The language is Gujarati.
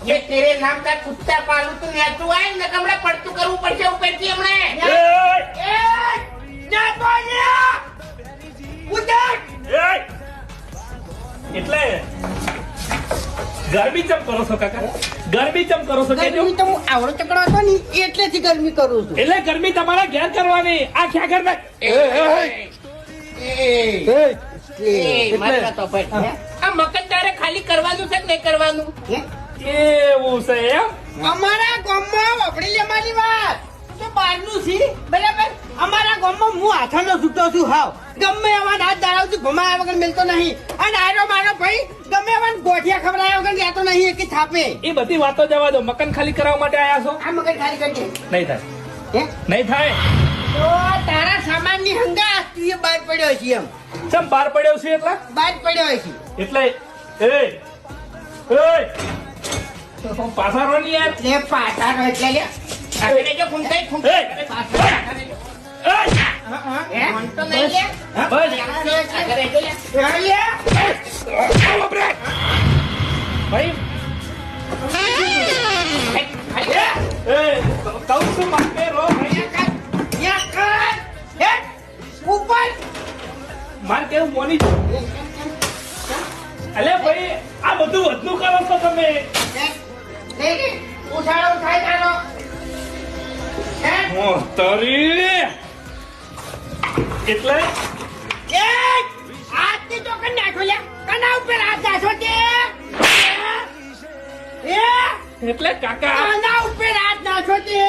ये तेरे नाम का कुत्ता पालू तो न्याचू आए न कमरा पड़तू करવું પડશે ઉપરથી હમણે ના બોલ્યા ઉડક એટલે ગરમી ચમ કરો છો કાકા ગરમી ચમ કરો છો કેજો ગરમી તો હું આવડો ચકડો હતો ને એટલેથી ગરમી કરું છું. એટલે ગરમી તમારા ઘેર કરવાની આ ક્યાં ઘર મારા તો ભાઈ આ મકન તારે ખાલી કરવાનું છે કે નહીં કરવાનું એવું છે એમ અમારા ગામમાં વપડી લે મારી વાત તો બહારનું છે બરાબર. અમારા ગામમાં હું હાથાનો છૂટો છું હાવ ગમે એવા હાથ દાડાવથી ભમાયા વગર મિલતો નહીં. અને આરો મારો ભાઈ ગમે એવા ગોઠિયા ખવડાયા વગર જતો નહીં એક થાપે. એ બધી વાતો જવા દો મકાન ખાલી કરાવવા માટે આયા છો આ મગજ ખાલી કરજે. નહીં થાય હે નહીં થાય તો તારા સામાનની હંગાત તું એ બહાર પડ્યો છે એમ ચમ બહાર પડ્યો છે એટલે બહાર પડ્યો છે. એટલે પાછા રો ની યાર લે પાછા નો એટલે લે આગળ જો ખૂંટાઈ ખૂંટાઈ હે મન તો નહીં લે બસ આગળ જો લે ભાઈ કહું છું માટે રો ભાઈ ઉપર માર કેવું મોની અલે ભાઈ આ બધું વધનું કરો છો તમે ઉછાળો થાય તારો તરી એટલે હાથથી તો કઈ નાખો લે કના ઉપર હાથ નાખો તે એટલે કાકા કના ઉપર હાથ નાખો તે